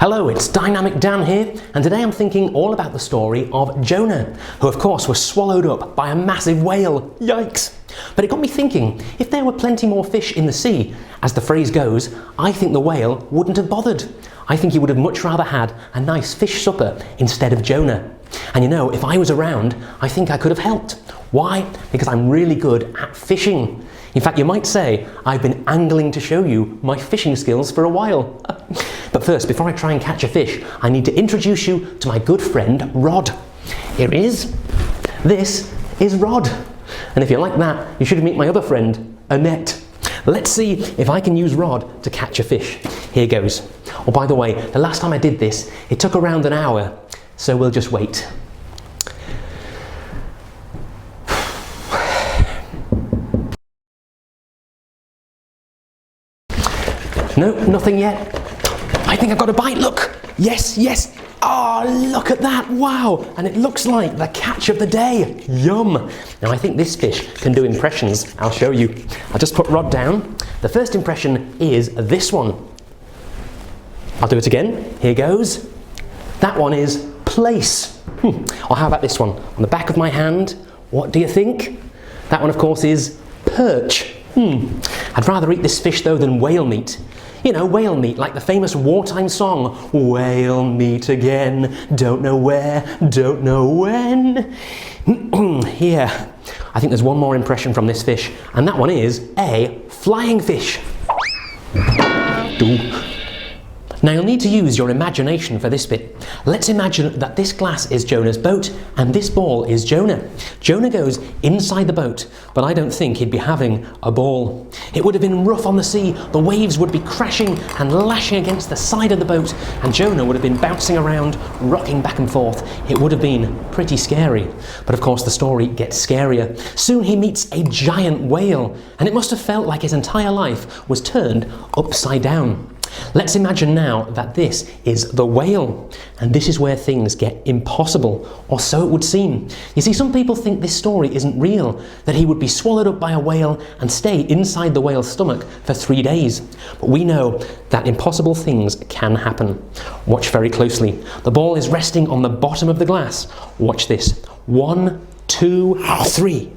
Hello, it's Dynamic Dan here, and today I'm thinking all about the story of Jonah, who of course was swallowed up by a massive whale. Yikes! But it got me thinking, if there were plenty more fish in the sea, as the phrase goes, I think the whale wouldn't have bothered. I think he would have much rather had a nice fish supper instead of Jonah. And you know, if I was around, I think I could have helped. Why? Because I'm really good at fishing. In fact, you might say I've been angling to show you my fishing skills for a while. But first, before I try and catch a fish, I need to introduce you to my good friend Rod. Here he is. This is Rod. And if you like that, you should meet my other friend, Annette. Let's see if I can use Rod to catch a fish. Here goes. Oh, by the way, the last time I did this, it took around an hour, so we'll just wait. No, nothing yet. I think I've got a bite, look. Yes, yes. Oh, look at that, wow. And it looks like the catch of the day. Yum. Now I think this fish can do impressions. I'll show you. I'll just put Rod down. The first impression is this one. I'll do it again. Here goes. That one is place. Or how about this one? On the back of my hand, what do you think? That one, of course, is perch. I'd rather eat this fish though than whale meat. You know, whale meat, like the famous wartime song, whale meat again, don't know where, don't know when. Here, I think there's one more impression from this fish, and that one is a flying fish. Now you'll need to use your imagination for this bit. Let's imagine that this glass is Jonah's boat and this ball is Jonah. Jonah goes inside the boat, but I don't think he'd be having a ball. It would have been rough on the sea, the waves would be crashing and lashing against the side of the boat, and Jonah would have been bouncing around, rocking back and forth. It would have been pretty scary. But of course the story gets scarier. Soon he meets a giant whale, and it must have felt like his entire life was turned upside down. Let's imagine now that this is the whale, and this is where things get impossible, or so it would seem. You see, some people think this story isn't real, that he would be swallowed up by a whale and stay inside the whale's stomach for 3 days. But we know that impossible things can happen. Watch very closely. The ball is resting on the bottom of the glass. Watch this. 1, 2, 3.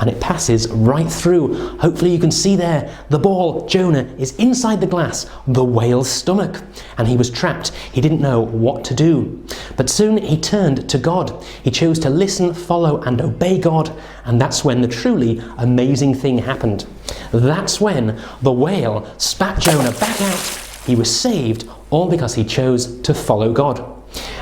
And it passes right through. Hopefully you can see there, the ball, Jonah, is inside the glass, the whale's stomach. And he was trapped. He didn't know what to do. But soon he turned to God. He chose to listen, follow, and obey God. And that's when the truly amazing thing happened. That's when the whale spat Jonah back out. He was saved, all because he chose to follow God.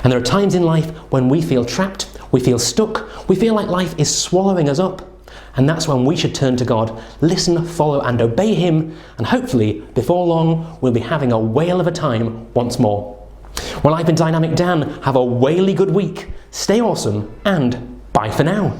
And there are times in life when we feel trapped, we feel stuck, we feel like life is swallowing us up. And that's when we should turn to God, listen, follow and obey him, and hopefully before long we'll be having a whale of a time once more. Well, I've been Dynamic Dan. Have a whaley good week, stay awesome, and bye for now.